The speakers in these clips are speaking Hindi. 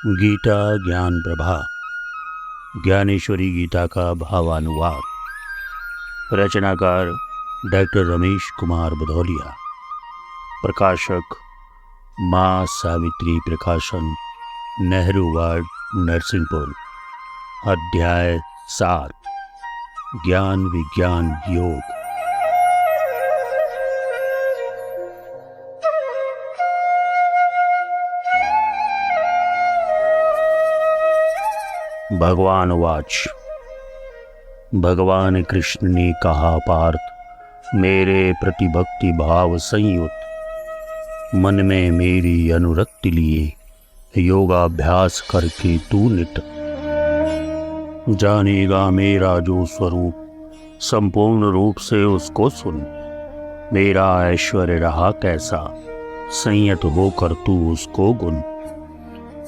गीता ज्ञान प्रभा ज्ञानेश्वरी गीता का भावानुवाद। रचनाकार डॉक्टर रमेश कुमार भदौलिया। प्रकाशक माँ सावित्री प्रकाशन, नेहरू वार्ड, नरसिंहपुर। अध्याय 7, ज्ञान विज्ञान योग। भगवान वाच। भगवान कृष्ण ने कहा, पार्थ, मेरे प्रति भक्ति भाव संयुक्त मन में मेरी अनुरक्ति लिए योगाभ्यास करके तू नित जानेगा मेरा जो स्वरूप, संपूर्ण रूप से उसको सुन। मेरा ऐश्वर्य रहा कैसा, संयत होकर तू उसको गुन।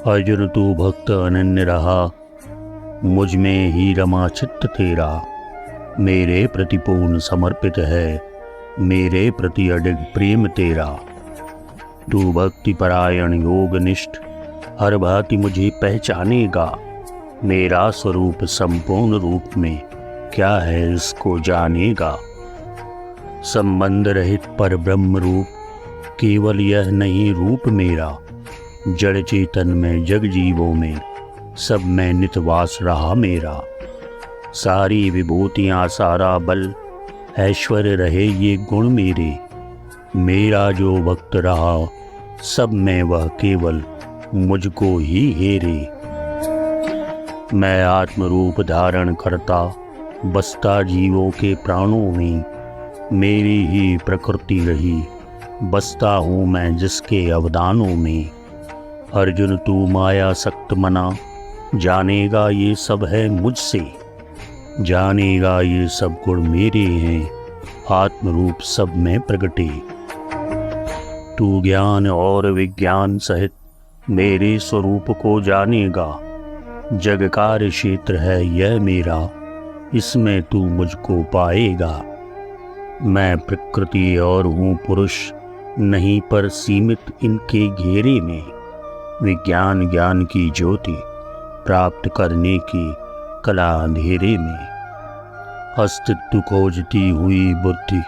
अर्जुन, तू भक्त अनन्य रहा, मुझ में ही रमा चित्त तेरा। मेरे प्रति पूर्ण समर्पित है, मेरे प्रति अडिग प्रेम तेरा। तू भक्ति परायण योग निष्ठ, हर भांति मुझे पहचानेगा। मेरा स्वरूप संपूर्ण रूप में क्या है इसको जानेगा। संबंध रहित पर ब्रह्म रूप, केवल यह नहीं रूप मेरा। जड़ चेतन में जग जीवों में सब में नितवास रहा मेरा। सारी विभूतियाँ सारा बल, ऐश्वर्य रहे ये गुण मेरे। मेरा जो भक्त रहा, सब में वह केवल मुझको ही हेरे। मैं आत्मरूप धारण करता, बसता जीवों के प्राणों में। मेरी ही प्रकृति रही, बसता हूँ मैं जिसके अवदानों में। अर्जुन, तू माया सक्त मना, जानेगा ये सब है मुझसे। जानेगा ये सब गुण मेरे हैं, आत्मरूप सब में प्रगटे। तू ज्ञान और विज्ञान सहित मेरे स्वरूप को जानेगा। जग कार्य क्षेत्र है यह मेरा, इसमें तू मुझको पाएगा। मैं प्रकृति और हूँ पुरुष, नहीं पर सीमित इनके घेरे में। विज्ञान ज्ञान की ज्योति, प्राप्त करने की कला अंधेरे में। अस्तित्व खोजती हुई बुद्धि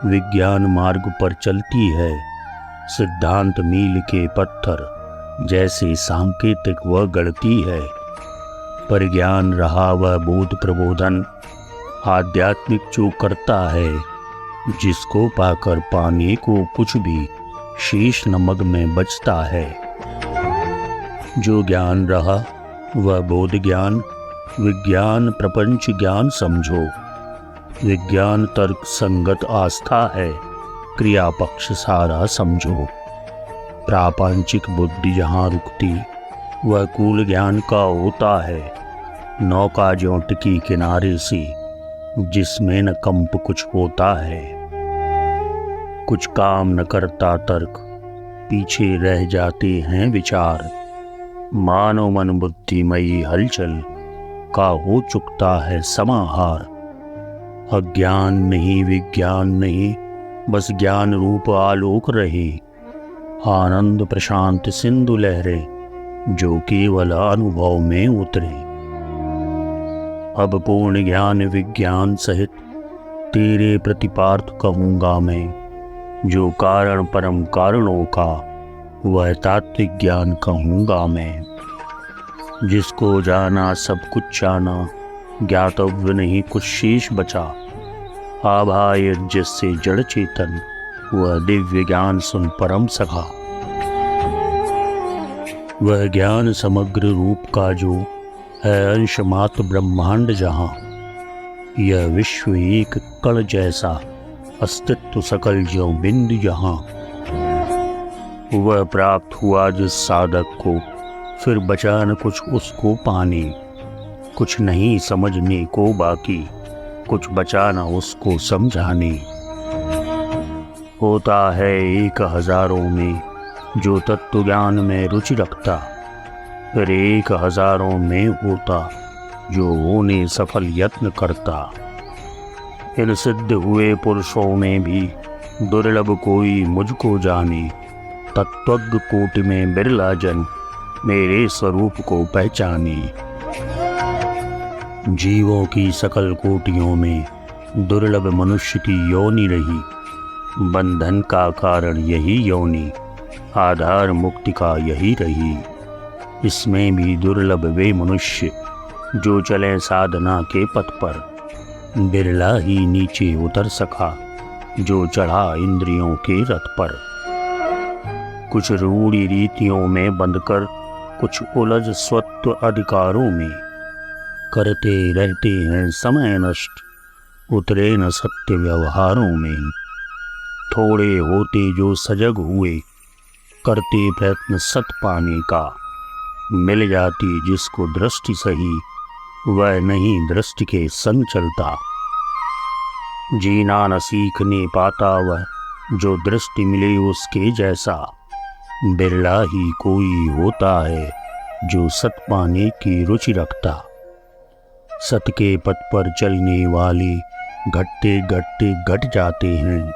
विज्ञान मार्ग पर चलती है। सिद्धांत मील के पत्थर जैसे सांकेतिक वह गढ़ती है। पर ज्ञान रहा वह बोध प्रबोधन, आध्यात्मिक जो करता है। जिसको पाकर पाने को कुछ भी शेष नमक में बचता है। जो ज्ञान रहा वह बोध ज्ञान, विज्ञान प्रपंच ज्ञान समझो। विज्ञान तर्क संगत आस्था है, क्रिया पक्ष सारा समझो। प्रापंचिक बुद्धि जहाँ रुकती, वह कूल ज्ञान का होता है। नौका ज्यों टिकी किनारे से, जिसमें न कंप कुछ होता है। कुछ काम न करता तर्क, पीछे रह जाते हैं विचार। मानव मन बुद्धिमयी हलचल का हो चुकता है समाहार। अज्ञान नहीं विज्ञान नहीं, बस ज्ञान रूप आलोक रहे। आनंद प्रशांत सिंधु लहरे, जो केवल अनुभव में उतरे। अब पूर्ण ज्ञान विज्ञान सहित तेरे प्रति पार्थ कहूँगा मैं। जो कारण परम कारणों का, वह तात्विक ज्ञान कहूँगा मैं। जिसको जाना सब कुछ जाना, ज्ञातव्य नहीं कुछ शेष बचा। आभाय जिससे जड़ चेतन, वह दिव्य ज्ञान सुन परम सखा। वह ज्ञान समग्र रूप का जो है अंश मात्र ब्रह्मांड जहाँ। यह विश्व एक कण जैसा, अस्तित्व सकल ज्यों बिंदु जहाँ। वह प्राप्त हुआ जिस साधक को, फिर बचा न कुछ उसको पाने। कुछ नहीं समझने को बाकी, कुछ बचा न उसको समझाने। होता है एक हजारों में जो तत्व ज्ञान में रुचि रखता, फिर एक हजारों में होता जो होने सफल यत्न करता। इन सिद्ध हुए पुरुषों में भी दुर्लभ कोई मुझको जाने। तत्वज्ञ कोटि में बिरला जन, मेरे स्वरूप को पहचाने। जीवों की सकल कोटियों में दुर्लभ मनुष्य की योनि रही, बंधन का कारण यही योनि, आधार मुक्ति का यही रही। इसमें भी दुर्लभ वे मनुष्य जो चले साधना के पथ पर, बिरला ही नीचे उतर सका जो चढ़ा इंद्रियों के रथ पर। कुछ रूढ़ी रीतियों में बंधकर, कुछ उलझ स्वत्व अधिकारों में, करते रहते हैं समय नष्ट, उतरे न सत्य व्यवहारों में। थोड़े होते जो सजग हुए, करते प्रयत्न सत पाने का, मिल जाती जिसको दृष्टि सही, वह नहीं दृष्टि के संग चलता। जीना न सीखने पाता वह जो दृष्टि मिले उसके जैसा, बिरला ही कोई होता है जो सत पाने की रुचि रखता। सत के पथ पर चलने वाले घटते घटते घट जाते हैं,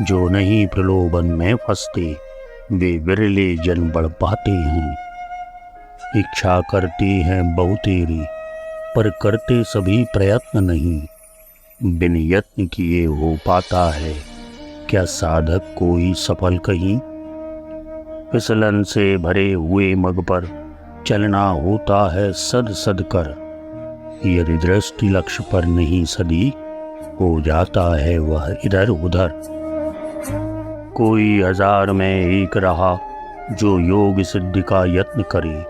जो नहीं प्रलोभन में फंसते वे विरले जन बढ़ पाते हैं। इच्छा करते हैं बहुतेरी, पर करते सभी प्रयत्न नहीं, बिन यत्न किए हो पाता है क्या साधक कोई सफल कहीं। फिसलन से भरे हुए मग पर चलना होता है सद सद कर, यदि दृष्टि लक्ष्य पर नहीं सदी, हो जाता है वह इधर उधर। कोई हजार में एक रहा जो योग सिद्धि का यत्न करे,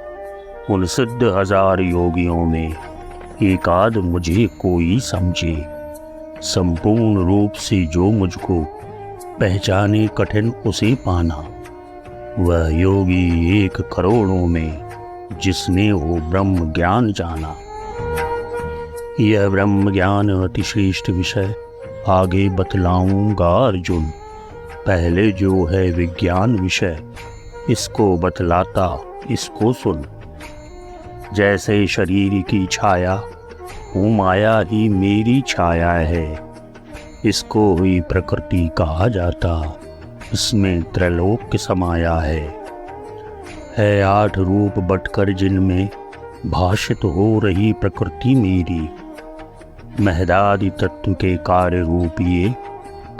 उन सिद्ध हजार योगियों में एकाध मुझे कोई समझे। संपूर्ण रूप से जो मुझको पहचाने कठिन उसे पाना, वह योगी 1 करोड़ों में जिसने वो ब्रह्म ज्ञान जाना। यह ब्रह्म ज्ञान अति श्रेष्ठ विषय आगे बतलाऊंगा अर्जुन। पहले जो है विज्ञान विषय, इसको बतलाता इसको सुन। जैसे शरीर की छाया हूँ माया ही मेरी छाया है, इसको ही प्रकृति कहा जाता, इसमें त्रैलोक्य समाया है। 8 रूप बटकर जिनमें भाषित हो रही प्रकृति मेरी, महदादि तत्व के कार्य रूप ये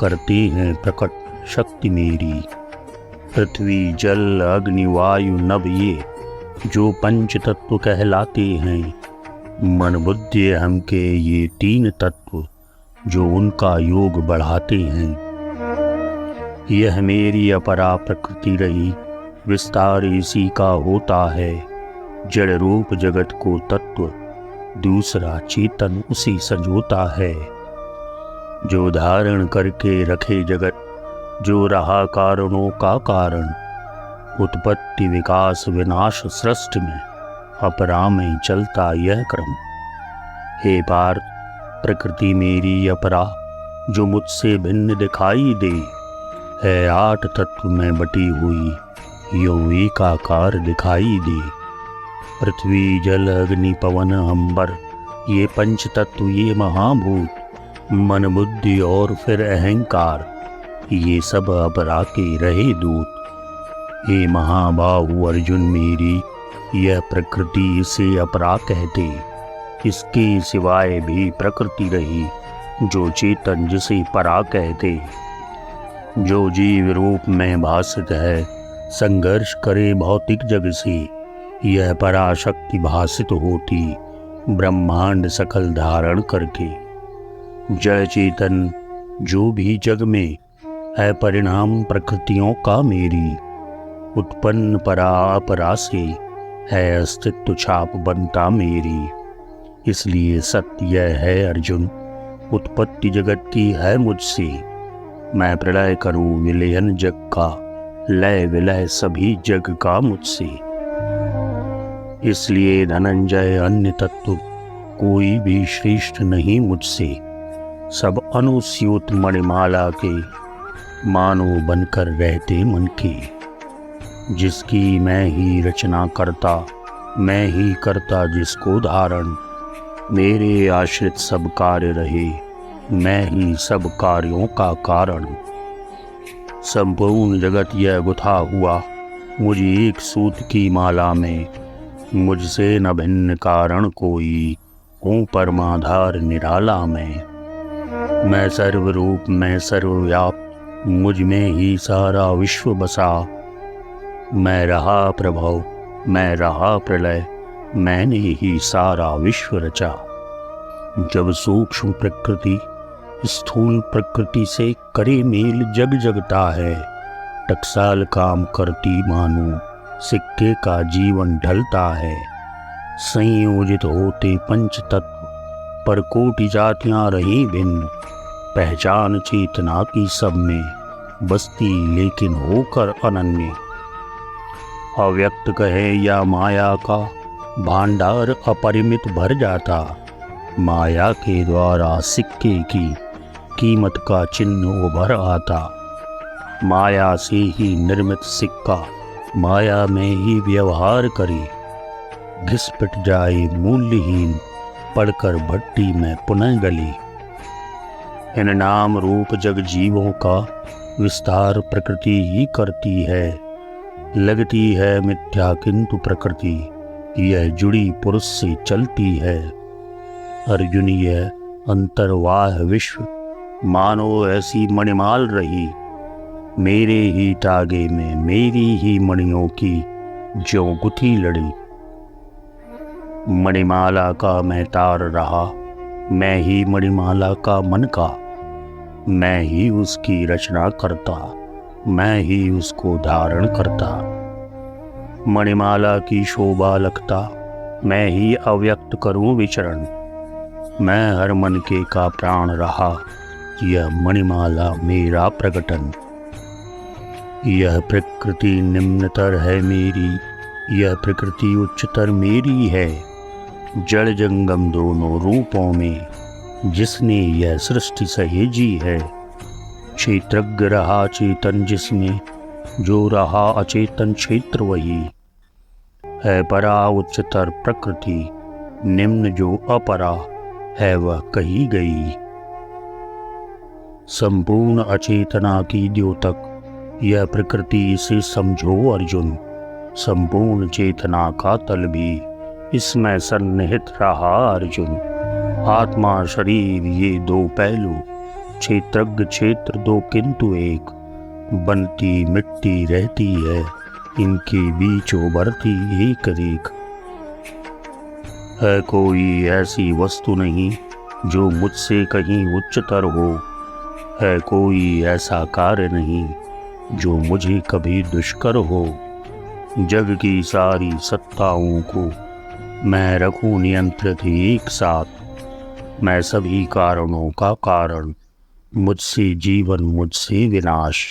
करते हैं प्रकट शक्ति मेरी। पृथ्वी जल अग्नि वायु नभ ये जो पंच तत्व कहलाते हैं, मन बुद्धि अहम के ये 3 तत्व जो उनका योग बढ़ाते हैं। यह मेरी अपरा प्रकृति रही, विस्तार इसी का होता है। जड़ रूप जगत को तत्व दूसरा चेतन उसी संजोता है। जो धारण करके रखे जगत, जो रहा कारणों का कारण, उत्पत्ति विकास विनाश सृष्टि में अपरा में चलता यह क्रम। हे पार्थ, प्रकृति मेरी अपरा जो मुझसे भिन्न दिखाई दे, है 8 तत्व में बटी हुई यूं एकाकार दिखाई दे। पृथ्वी जल अग्नि पवन अंबर ये पंच तत्व ये महाभूत, मन बुद्धि और फिर अहंकार, ये सब अपरा के रहे दूत। हे महाबाहु अर्जुन मेरी यह प्रकृति इसे अपरा कहते, इसके सिवाय भी प्रकृति रही जो चेतन जिसे परा कहते। जो जीव रूप में भासित है, संघर्ष करे भौतिक जग से, यह पराशक्ति भासित होती ब्रह्मांड सकल धारण करके। जड़ चेतन जो भी जग में है परिणाम प्रकृतियों का मेरी, उत्पन्न परा अपरा से है अस्तित्व छाप बनता मेरी। इसलिए सत्य यह है अर्जुन, उत्पत्ति जगत की है मुझसे, मैं प्रलय करूं विलयन जग का, लय विलय सभी जग का मुझसे। इसलिए धनंजय अन्य तत्व कोई भी श्रेष्ठ नहीं मुझसे, सब अनुस्यूत मणिमाला के मानो बनकर रहते मन के। जिसकी मैं ही रचना करता, मैं ही करता जिसको धारण, मेरे आश्रित सब कार्य रहे, मैं ही सब कार्यों का कारण। संपूर्ण जगत यह गुथा हुआ मुझ एक सूत की माला में मुझसे न भिन्न कारण कोई, हूँ परमाधार निराला मैं सर्वरूप मैं सर्वव्याप, मुझ में ही सारा विश्व बसा। मैं रहा प्रभव मैं रहा प्रलय, मैंने ही सारा विश्व रचा। जब सूक्ष्म प्रकृति स्थूल प्रकृति से करे मेल जग जगता है, टकसाल काम करती मानो सिक्के का जीवन ढलता है। संयोजित होते पंच तत्व पर कोटि जातियां रही भिन्न, पहचान चेतना की सब में बसती लेकिन होकर अनन्य। अव्यक्त कहे या माया का भांडार अपरिमित भर जाता, माया के द्वारा सिक्के की कीमत का चिन्ह उभर आता। माया से ही निर्मित सिक्का माया में ही व्यवहार करे, घिसपिट जाए मूल्यहीन पढ़कर भट्टी में पुनः गले। इन नाम रूप जग जीवों का विस्तार प्रकृति ही करती है, लगती है मिथ्या किंतु प्रकृति यह जुड़ी पुरुष से चलती है। अर्जुन यह अंतर्वाह विश्व मानो ऐसी मणिमाल रही, मेरे ही तागे में मेरी ही मणियों की ज्यों गुथी लड़ी। मणिमाला का मैं तार रहा, मैं ही मणिमाला का मन का, मैं ही उसकी रचना करता, मैं ही उसको धारण करता। मणिमाला की शोभा लखता, मैं ही अव्यक्त करूं विचरण, मैं हर मन के का प्राण रहा, यह मणिमाला मेरा प्रकटन। यह प्रकृति निम्नतर है मेरी, यह प्रकृति उच्चतर मेरी है। जड़ जंगम दोनों रूपों में जिसने यह सृष्टि सहेजी है। क्षेत्रज्ञ रहा चेतन जिसमें, जो रहा अचेतन क्षेत्र वही है। परा उच्चतर प्रकृति, निम्न जो अपरा है वह कही गई। संपूर्ण अचेतना की द्योतक यह प्रकृति इसे समझो अर्जुन, संपूर्ण चेतना का तल भी इसमें सन्निहित रहा अर्जुन। आत्मा शरीर ये दो पहलू, क्षेत्रज्ञ क्षेत्र दो किंतु एक, बनती मिट्टी रहती है इनके बीच उभरती एक रेख। है कोई ऐसी वस्तु नहीं जो मुझसे कहीं उच्चतर हो, है कोई ऐसा कार्य नहीं जो मुझे कभी दुष्कर हो। जग की सारी सत्ताओं को मैं रखूं नियंत्रित एक साथ, मैं सभी कारणों का कारण, मुझसे जीवन मुझसे विनाश।